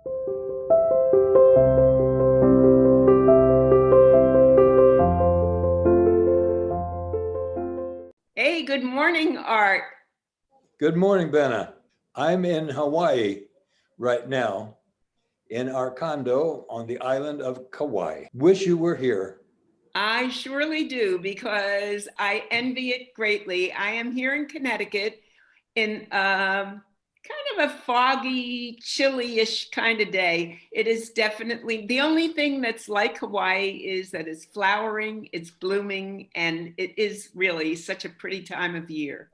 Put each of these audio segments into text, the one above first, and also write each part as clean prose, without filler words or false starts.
Hey, good morning, Art. Good morning, Bena. I'm in Hawaii right now in our condo on the island of Kauai. Wish you were here. I surely do because I envy it greatly. I am here in Connecticut in kind of a foggy, chilly-ish kind of day. It is definitely the only thing that's like Hawaii is that it's flowering, it's blooming, and it is really such a pretty time of year.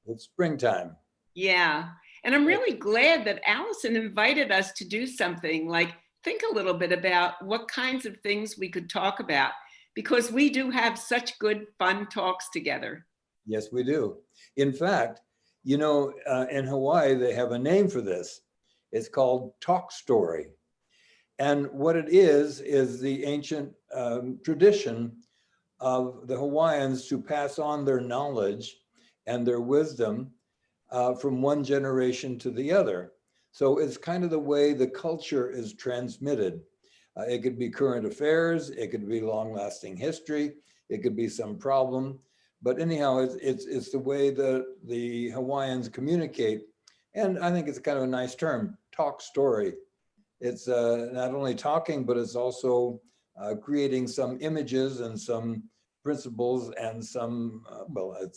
It's springtime. Yeah. And I'm really glad that Allison invited us to do something like think a little bit about what kinds of things we could talk about because we do have such good, fun talks together. Yes, we do. In fact, in Hawaii, they have a name for this. It's called talk story. And what it is the ancient tradition of the Hawaiians to pass on their knowledge and their wisdom from one generation to the other. So it's kind of the way the culture is transmitted. It could be current affairs, it could be long-lasting history, it could be some problem. But anyhow, it's the way that the Hawaiians communicate. And I think it's kind of a nice term, talk story. It's not only talking, but it's also creating some images and some principles and some,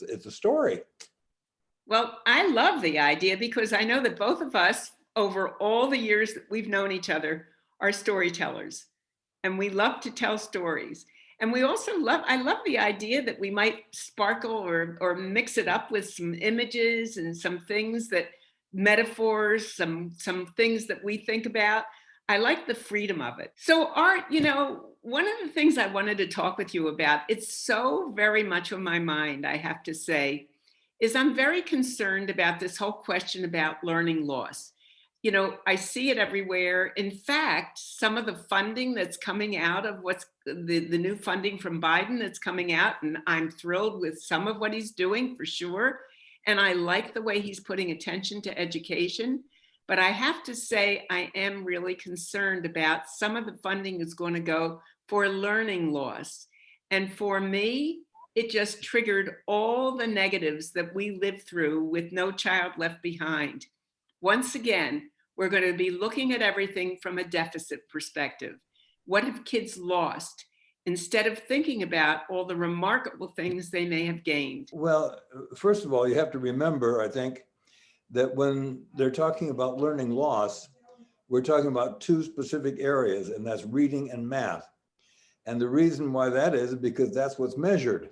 it's a story. Well, I love the idea because I know that both of us, over all the years that we've known each other, are storytellers. And we love to tell stories. And we also I love the idea that we might sparkle or mix it up with some images and some things that metaphors, some things that we think about. I like the freedom of it. So Art, one of the things I wanted to talk with you about, it's so very much on my mind, I have to say, is I'm very concerned about this whole question about learning loss. I see it everywhere. In fact, some of the funding that's coming out of what's the new funding from Biden that's coming out, and I'm thrilled with some of what he's doing for sure. And I like the way he's putting attention to education. But I have to say, I am really concerned about some of the funding is going to go for learning loss. And for me, it just triggered all the negatives that we lived through with No Child Left Behind. Once again, we're going to be looking at everything from a deficit perspective. What have kids lost instead of thinking about all the remarkable things they may have gained? Well, first of all, you have to remember, I think, that when they're talking about learning loss, we're talking about two specific areas, and that's reading and math. And the reason why that is because that's what's measured.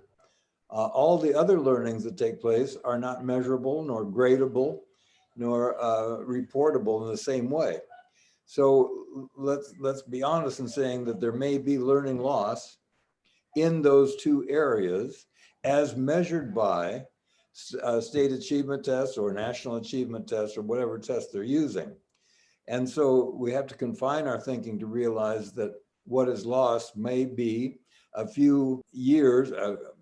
All the other learnings that take place are not measurable, nor gradable, nor reportable in the same way. So let's be honest in saying that there may be learning loss in those two areas as measured by state achievement tests or national achievement tests or whatever test they're using. And so we have to confine our thinking to realize that what is lost may be a few years,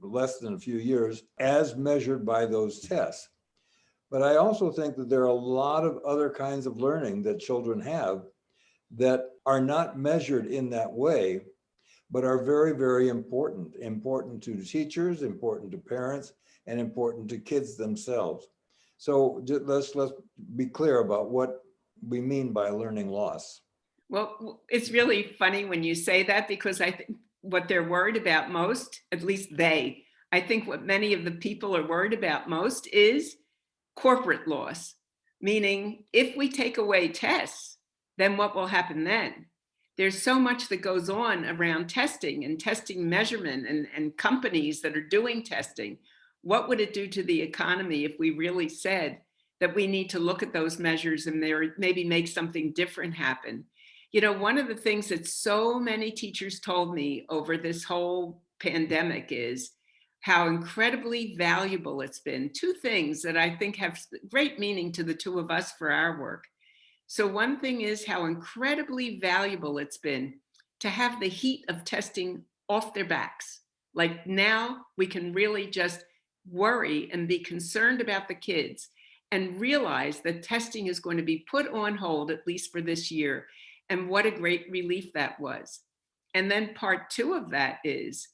less than a few years, as measured by those tests. But I also think that there are a lot of other kinds of learning that children have that are not measured in that way, but are very, very important to teachers, important to parents, and important to kids themselves. So let's be clear about what we mean by learning loss. Well, it's really funny when you say that because I think what they're worried about most, at least I think what many of the people are worried about most is corporate loss, meaning if we take away tests, then what will happen then? There's so much that goes on around testing and testing measurement and companies that are doing testing. What would it do to the economy if we really said that we need to look at those measures and maybe make something different happen? One of the things that so many teachers told me over this whole pandemic is how incredibly valuable it's been. Two things that I think have great meaning to the two of us for our work. So one thing is how incredibly valuable it's been to have the heat of testing off their backs. Like now we can really just worry and be concerned about the kids. and realize that testing is going to be put on hold, at least for this year. And what a great relief that was. And then part two of that is,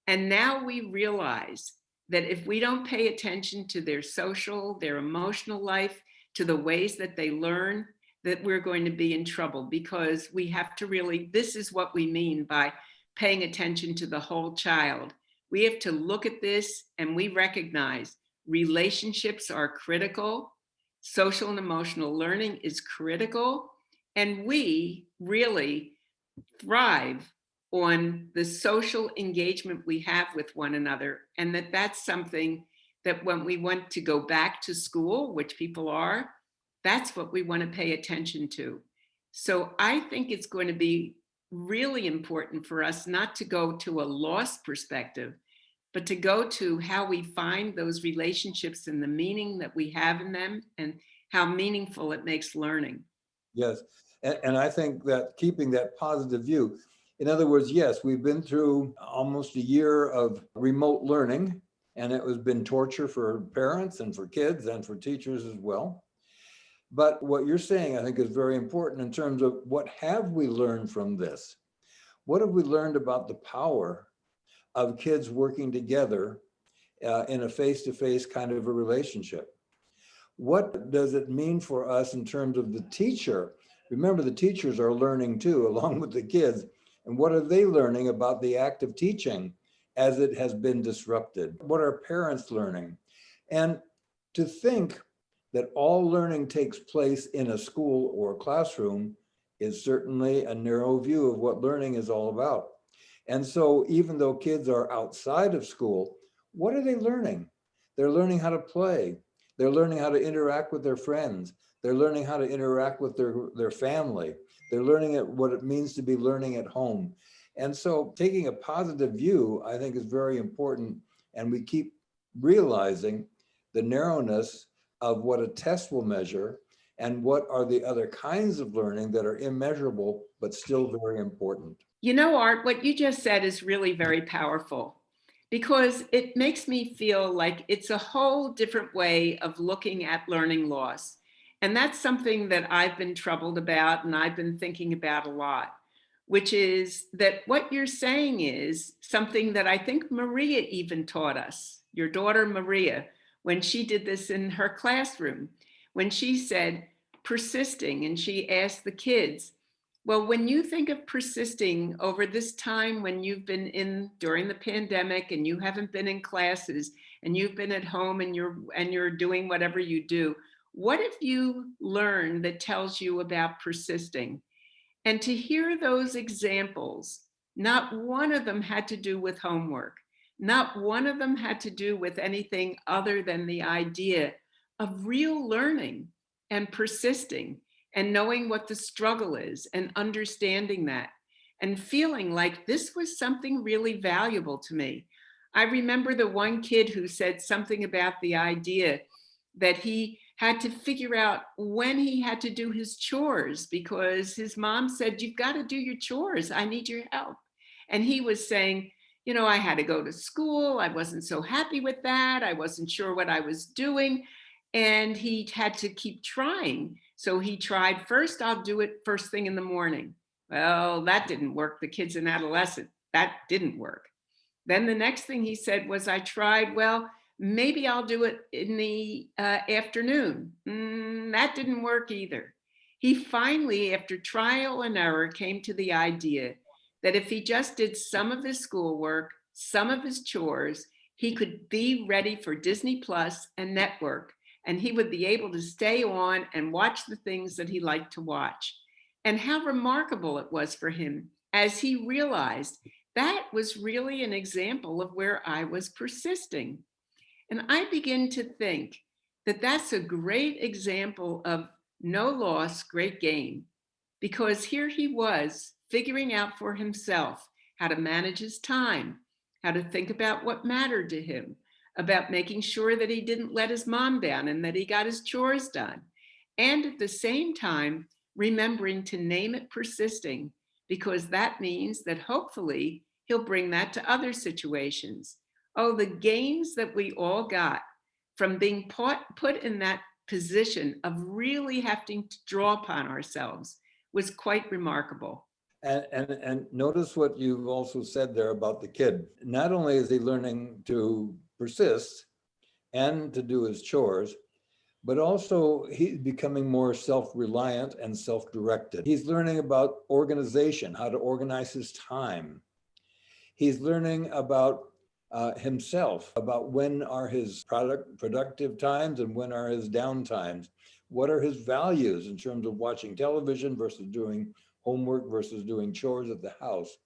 and now we realize that if we don't pay attention to their social, their emotional life, to the ways that they learn, that we're going to be in trouble, because we have to really, this is what we mean by paying attention to the whole child. We have to look at this and we recognize relationships are critical, social and emotional learning is critical, and we really thrive on the social engagement we have with one another. And that's something that when we want to go back to school, which people are, that's what we want to pay attention to. So I think it's going to be really important for us not to go to a loss perspective, but to go to how we find those relationships and the meaning that we have in them and how meaningful it makes learning. Yes. And I think that keeping that positive view, in other words, yes, we've been through almost a year of remote learning, and it has been torture for parents and for kids and for teachers as well. But what you're saying, I think, is very important in terms of what have we learned from this? What have we learned about the power of kids working together in a face-to-face kind of a relationship? What does it mean for us in terms of the teacher? Remember, the teachers are learning too, along with the kids. And what are they learning about the act of teaching as it has been disrupted? What are parents learning? And to think that all learning takes place in a school or a classroom is certainly a narrow view of what learning is all about. And so even though kids are outside of school, what are they learning? They're learning how to play. They're learning how to interact with their friends. They're learning how to interact with their family. They're learning what it means to be learning at home. And so taking a positive view, I think, is very important. And we keep realizing the narrowness of what a test will measure and what are the other kinds of learning that are immeasurable, but still very important. You know, Art, what you just said is really very powerful, because it makes me feel like it's a whole different way of looking at learning loss. And that's something that I've been troubled about and I've been thinking about a lot, which is that what you're saying is something that I think Maria even taught us, your daughter Maria, when she did this in her classroom, when she said persisting, and she asked the kids, well, when you think of persisting over this time when you've been in during the pandemic and you haven't been in classes and you've been at home and you're doing whatever you do, what have you learned that tells you about persisting? And to hear those examples, not one of them had to do with homework. Not one of them had to do with anything other than the idea of real learning and persisting and knowing what the struggle is and understanding that and feeling like this was something really valuable to me. I remember the one kid who said something about the idea that he had to figure out when he had to do his chores because his mom said, you've got to do your chores. I need your help. And he was saying, you know, I had to go to school. I wasn't so happy with that. I wasn't sure what I was doing. And he had to keep trying. So he tried, first, I'll do it first thing in the morning. Well, that didn't work. The kid's an adolescent. That didn't work. Then the next thing he said was, I tried, well, maybe I'll do it in the afternoon. That didn't work either. He finally, after trial and error, came to the idea that if he just did some of his schoolwork, some of his chores, he could be ready for Disney Plus and network, and he would be able to stay on and watch the things that he liked to watch. And how remarkable it was for him as he realized that was really an example of where I was persisting. And I begin to think that that's a great example of no loss, great gain, because here he was figuring out for himself how to manage his time, how to think about what mattered to him, about making sure that he didn't let his mom down and that he got his chores done. And at the same time, remembering to name it persisting, because that means that hopefully he'll bring that to other situations. Oh, the gains that we all got from being put in that position of really having to draw upon ourselves was quite remarkable. And notice what you've also said there about the kid. Not only is he learning to persist and to do his chores, but also he's becoming more self-reliant and self-directed. He's learning about organization, how to organize his time. He's learning about himself, about when are his productive times and when are his down times. What are his values in terms of watching television versus doing homework versus doing chores at the house.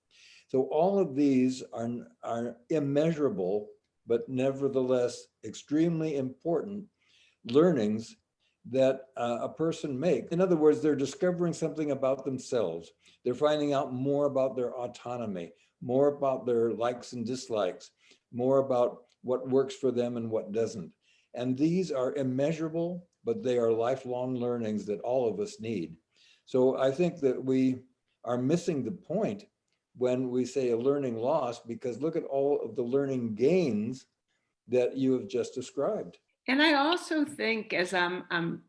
So all of these are immeasurable, but nevertheless extremely important learnings that a person makes. In other words, they're discovering something about themselves. They're finding out more about their autonomy, more about their likes and dislikes, more about what works for them and what doesn't. And these are immeasurable, but they are lifelong learnings that all of us need. So I think that we are missing the point when we say a learning loss, because look at all of the learning gains that you have just described. And I also think, as I'm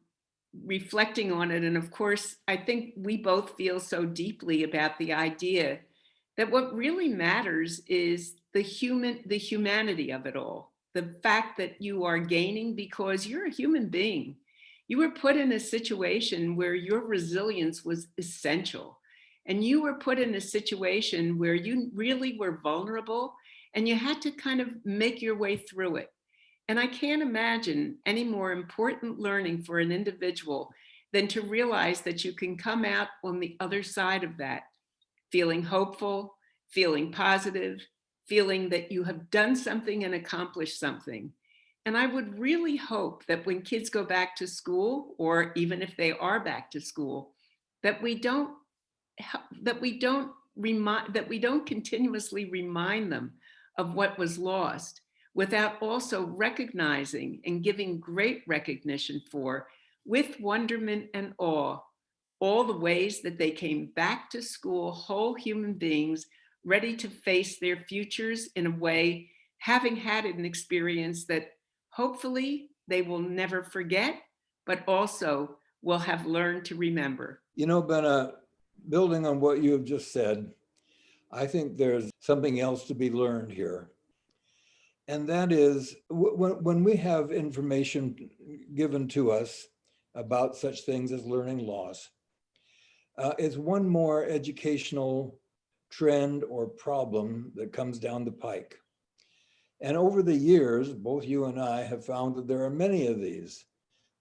reflecting on it, and of course, I think we both feel so deeply about the idea that what really matters is the humanity of it all. The fact that you are gaining because you're a human being. You were put in a situation where your resilience was essential. And you were put in a situation where you really were vulnerable and you had to kind of make your way through it. And I can't imagine any more important learning for an individual than to realize that you can come out on the other side of that, feeling hopeful, feeling positive, feeling that you have done something and accomplished something. And I would really hope that when kids go back to school, or even if they are back to school, that we don't that we don't continuously remind them of what was lost, without also recognizing and giving great recognition for, with wonderment and awe, all the ways that they came back to school whole human beings, ready to face their futures in a way, having had an experience that hopefully they will never forget, but also will have learned to remember. You know, Benna, building on what you have just said, I think there's something else to be learned here. And that is when we have information given to us about such things as learning loss, it's one more educational trend or problem that comes down the pike. And over the years, both you and I have found that there are many of these.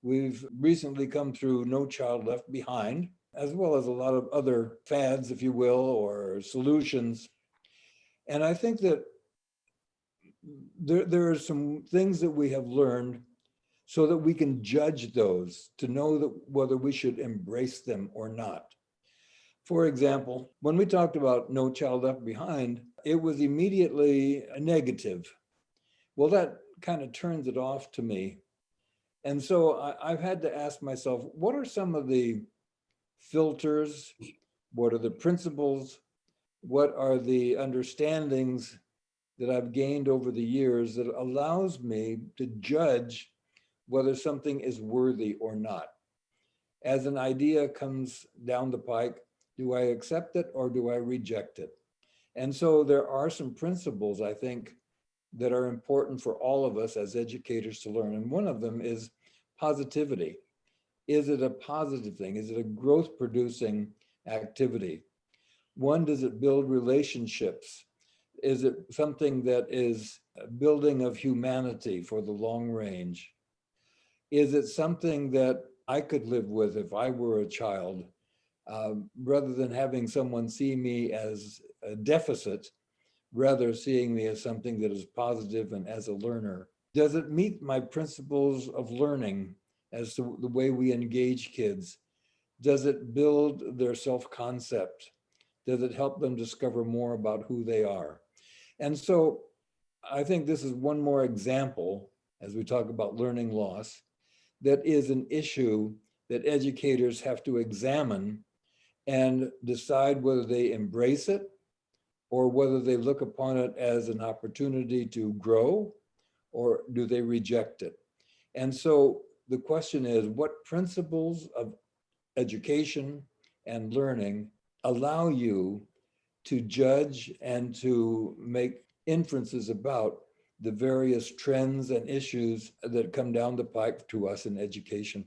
We've recently come through No Child Left Behind, as well as a lot of other fads, if you will, or solutions. And I think that there are some things that we have learned so that we can judge those to know that whether we should embrace them or not. For example, when we talked about No Child Left Behind, it was immediately a negative. Well, that kind of turns it off to me. And so I've had to ask myself, what are some of the filters? What are the principles? What are the understandings that I've gained over the years that allows me to judge whether something is worthy or not? As an idea comes down the pike, do I accept it or do I reject it? And so there are some principles, I think, that are important for all of us as educators to learn. And one of them is positivity. Is it a positive thing? Is it a growth producing activity? One, does it build relationships? Is it something that is a building of humanity for the long range? Is it something that I could live with if I were a child, rather than having someone see me as a deficit, rather seeing me as something that is positive and as a learner? Does it meet my principles of learning as to the way we engage kids? Does it build their self-concept? Does it help them discover more about who they are? And so I think this is one more example, as we talk about learning loss, that is an issue that educators have to examine and decide whether they embrace it or whether they look upon it as an opportunity to grow, or do they reject it? And so the question is, what principles of education and learning allow you to judge and to make inferences about the various trends and issues that come down the pipe to us in education?